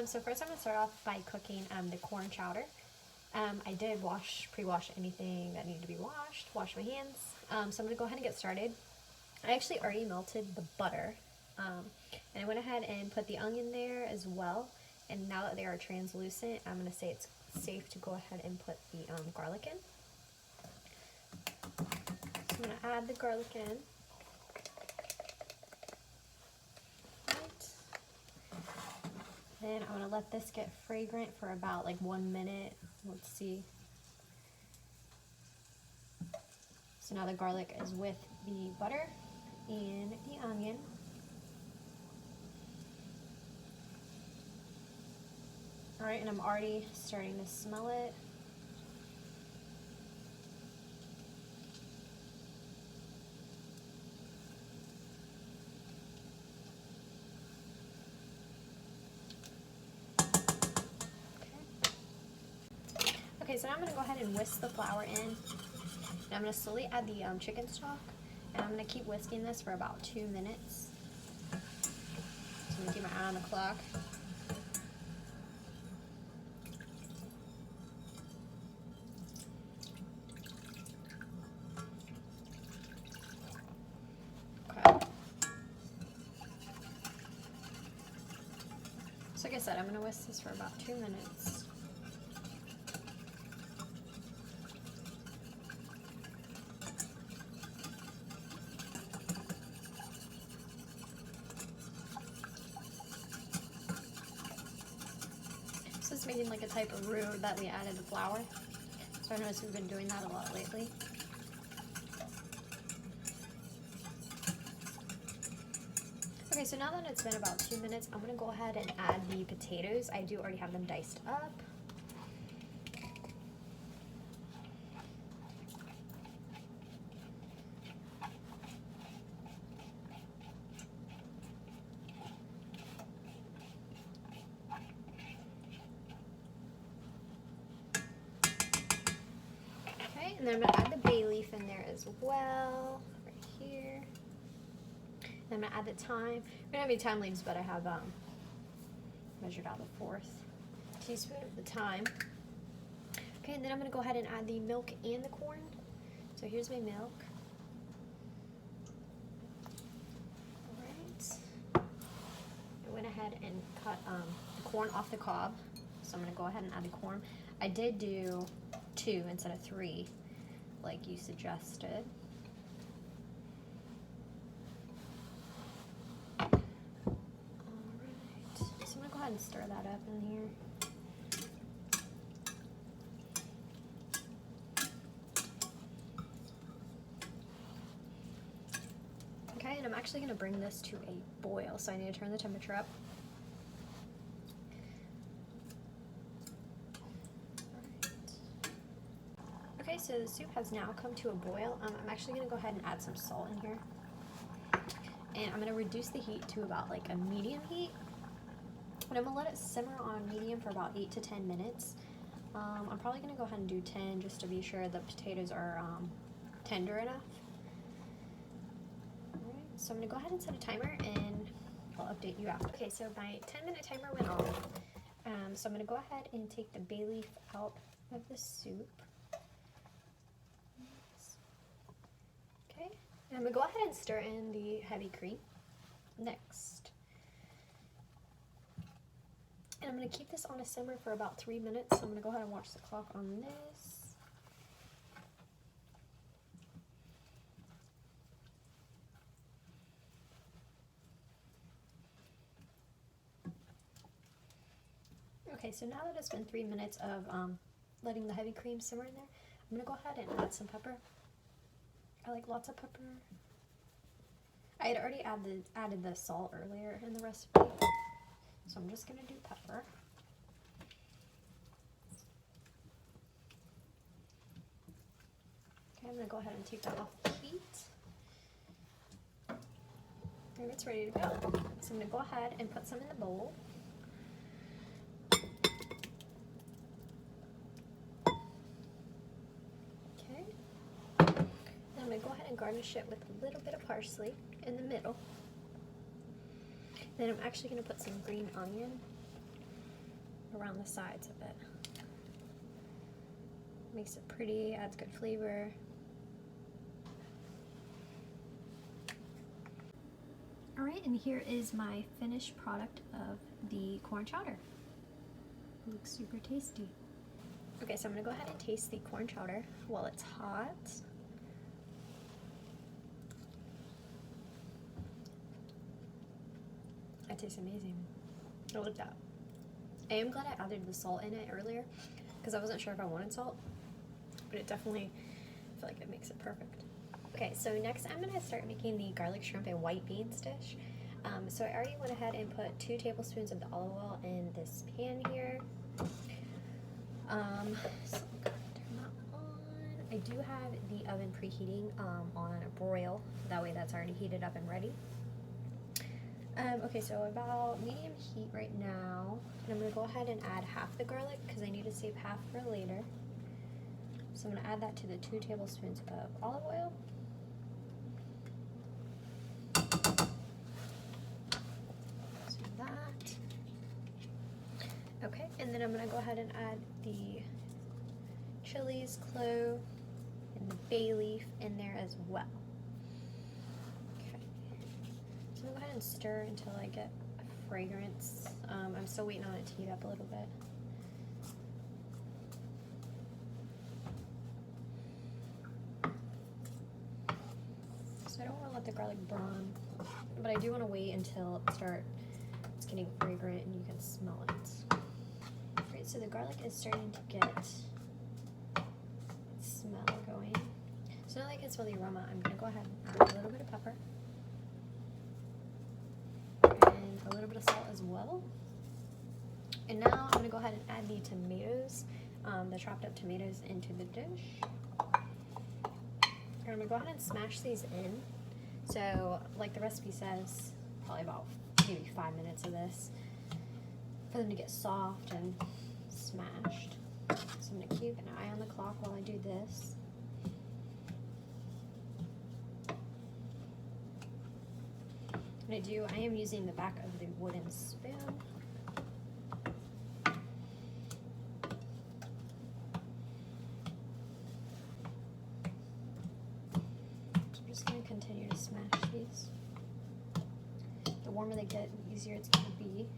So first I'm going to start off by cooking the corn chowder. I did pre-wash anything that needed to be washed, wash my hands. So I'm going to go ahead and get started. I actually already melted the butter, and I went ahead and put the onion there as well. And now that they are translucent, I'm going to say it's safe to go ahead and put the garlic in. So I'm going to add the garlic in. Then I'm going to let this get fragrant for about like 1 minute. Let's see. So now the garlic is with the butter and the onion. Alright, and I'm already starting to smell it. Okay, so now I'm going to go ahead and whisk the flour in. And I'm going to slowly add the chicken stock. And I'm going to keep whisking this for about 2 minutes. So I'm going to keep my eye on the clock. Okay. So like I said, I'm going to whisk this for about 2 minutes. This is making like a type of roux that we added the flour. So I noticed we've been doing that a lot lately. Okay, so now that it's been about 2 minutes, I'm going to go ahead and add the potatoes. I do already have them diced up. Okay, and then I'm going to add the bay leaf in there as well, right here. Then I'm going to add the thyme. We don't have any thyme leaves, but I have measured out a 1/4 teaspoon of the thyme. Okay, and then I'm going to go ahead and add the milk and the corn. So here's my milk. Alright. I went ahead and cut the corn off the cob. So I'm going to go ahead and add the corn. I did do 2 instead of 3, like you suggested. Alright. So I'm going to go ahead and stir that up in here. Okay, and I'm actually going to bring this to a boil, so I need to turn the temperature up. Okay, so the soup has now come to a boil. I'm actually going to go ahead and add some salt in here. And I'm going to reduce the heat to about like a medium heat. And I'm going to let it simmer on medium for about 8 to 10 minutes. I'm probably going to go ahead and do 10 just to be sure the potatoes are tender enough. So I'm going to go ahead and set a timer and I'll update you after. Okay, so my 10-minute timer went off. So I'm going to go ahead and take the bay leaf out of the soup. Okay, and I'm going to go ahead and stir in the heavy cream next. And I'm going to keep this on a simmer for about 3 minutes. So I'm going to go ahead and watch the clock on this. Okay, so now that it's been 3 minutes of letting the heavy cream simmer in there, I'm going to go ahead and add some pepper. I like lots of pepper. I had already added the salt earlier in the recipe, so I'm just going to do pepper. Okay, I'm going to go ahead and take that off the heat. And it's ready to go. So I'm going to go ahead and put some in the bowl. I'm going to go ahead and garnish it with a little bit of parsley in the middle. Then I'm actually going to put some green onion around the sides of it. Makes it pretty, adds good flavor. Alright, and here is my finished product of the corn chowder. It looks super tasty. Okay, so I'm going to go ahead and taste the corn chowder while it's hot. That tastes amazing. I like that. I am glad I added the salt in it earlier because I wasn't sure if I wanted salt, but it definitely, I feel like it makes it perfect. Okay, so next I'm going to start making the garlic shrimp and white beans dish. So I already went ahead and put 2 tablespoons of the olive oil in this pan here. So I'm going to turn that on. I do have the oven preheating on a broil, that way that's already heated up and ready. Okay, so about medium heat right now, and I'm going to go ahead and add half the garlic because I need to save half for later. So I'm going to add that to the 2 tablespoons of olive oil. So that. Okay, and then I'm going to go ahead and add the chilies, clove, and the bay leaf in there as well. So I'm going to go ahead and stir until I get a fragrance. I'm still waiting on it to heat up a little bit. So I don't want to let the garlic burn, but I do want to wait until it's getting fragrant and you can smell it. Alright, so the garlic is starting to get smell going. So now that I can smell the aroma, I'm going to go ahead and add a little bit of pepper. And a little bit of salt as well. And now I'm going to go ahead and add the tomatoes, the chopped up tomatoes into the dish. And I'm going to go ahead and smash these in. So like the recipe says, probably about maybe 5 minutes of this for them to get soft and smashed. So I'm going to keep an eye on the clock while I do this. And I am using the back of the wooden spoon. So I'm just going to continue to smash these. The warmer they get, the easier it's going to be.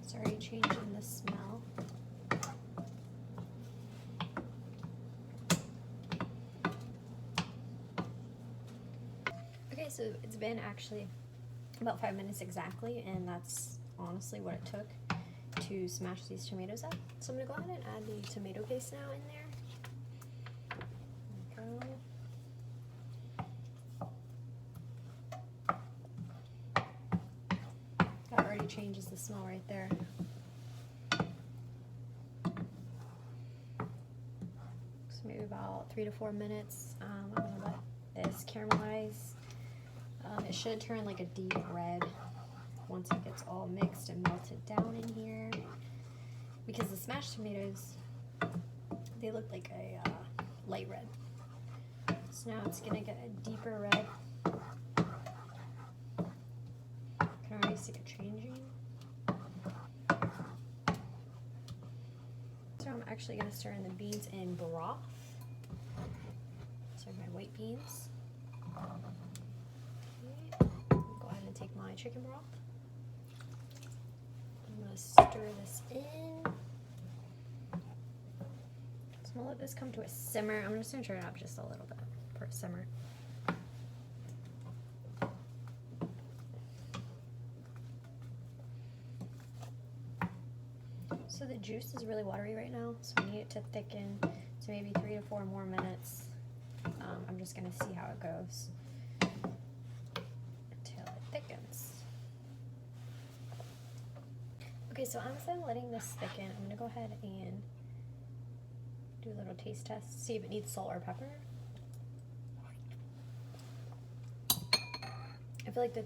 It's already changing the smell. Okay, so it's been actually about 5 minutes exactly, and that's honestly what it took to smash these tomatoes up. So I'm going to go ahead and add the tomato paste now in there. There we go. That already changes the smell right there. So maybe about 3 to 4 minutes. I'm going to let this caramelize. It should turn like a deep red once it gets all mixed and melted down in here. Because the smashed tomatoes, they look like a light red. So now it's going to get a deeper red. I can already see it changing. So I'm actually going to stir in the beans in broth. So my white beans. Take my chicken broth. I'm going to stir this in. So I'm going to let this come to a simmer. I'm just going to turn it up just a little bit for a simmer. So the juice is really watery right now, so we need it to thicken. So maybe 3 to 4 more minutes. I'm just going to see how it goes. Thickens. Okay, so instead of letting this thicken, I'm going to go ahead and do a little taste test, see if it needs salt or pepper. I feel like the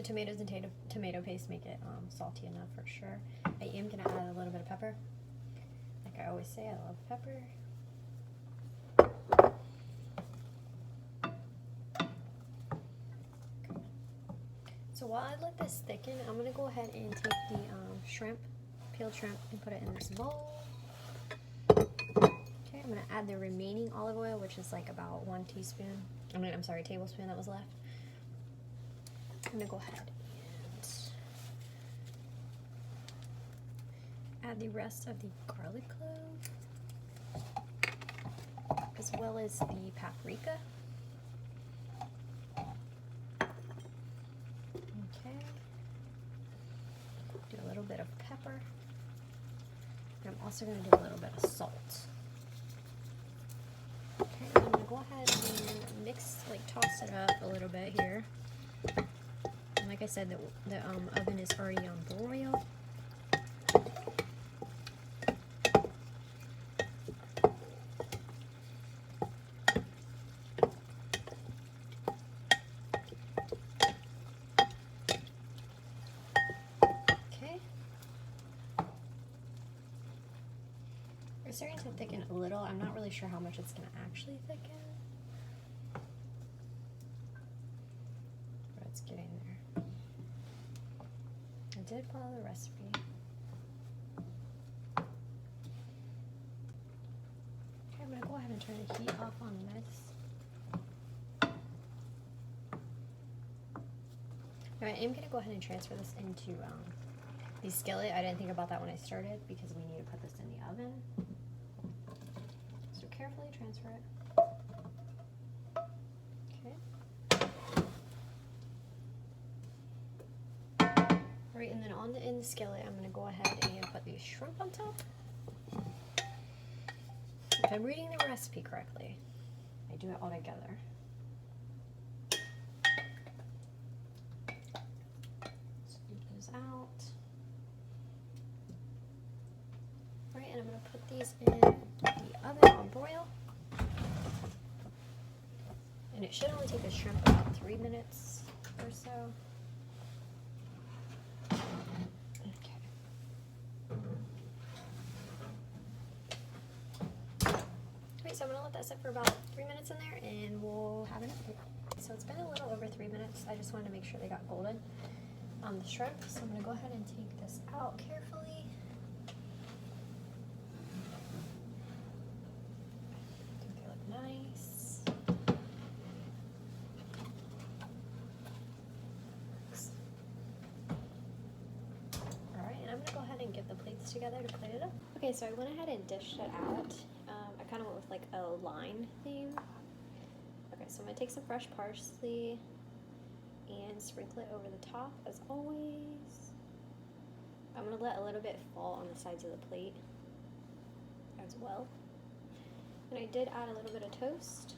tomatoes and tomato paste make it salty enough for sure. I am going to add a little bit of pepper. Like I always say, I love pepper. So while I let this thicken, I'm gonna go ahead and take the shrimp, peeled shrimp, and put it in this bowl. Okay, I'm gonna add the remaining olive oil, which is like about 1 teaspoon. I'm sorry, tablespoon that was left. I'm gonna go ahead and add the rest of the garlic clove, as well as the paprika. Okay. Do a little bit of pepper. And I'm also going to do a little bit of salt. Okay, and I'm going to go ahead and mix, toss it up a little bit here. And like I said, the oven is already on broil. It's starting to thicken a little. I'm not really sure how much it's going to actually thicken. But it's getting there. I did follow the recipe. Okay, I'm going to go ahead and turn the heat off on this. Now I am going to go ahead and transfer this into the skillet. I didn't think about that when I started because we need to put this in the oven. So carefully transfer it. Okay. Alright, and then in the skillet, I'm going to go ahead and put the shrimp on top. If I'm reading the recipe correctly, I do it all together. Scoop those out. Alright, and I'm going to put these in the oven on broil. And it should only take the shrimp about 3 minutes or so. So I'm going to let that sit for about 3 minutes in there and we'll have an update. So it's been a little over 3 minutes. I just wanted to make sure they got golden on the shrimp. So I'm going to go ahead and take this out carefully. I think they look nice. Alright, and I'm going to go ahead and get the plates together to plate it up. Okay, so I went ahead and dished it out. I kind of went with like a line theme. Okay, so I'm going to take some fresh parsley and sprinkle it over the top as always. I'm going to let a little bit fall on the sides of the plate as well. And I did add a little bit of toast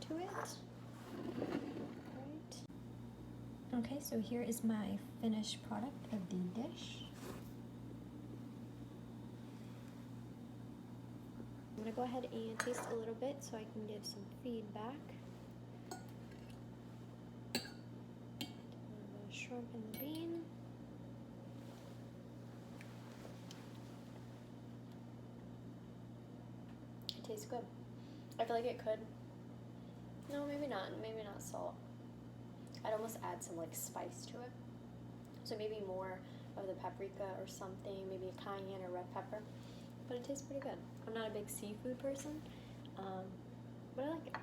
to it. Right. Okay, so here is my finished product of the dish. I'm going to go ahead and taste a little bit so I can give some feedback. The shrimp and the bean. It tastes good. I feel like it could. No, maybe not. Maybe not salt. I'd almost add some spice to it. So maybe more of the paprika or something, maybe a cayenne or red pepper. But it tastes pretty good. I'm not a big seafood person, but I like it.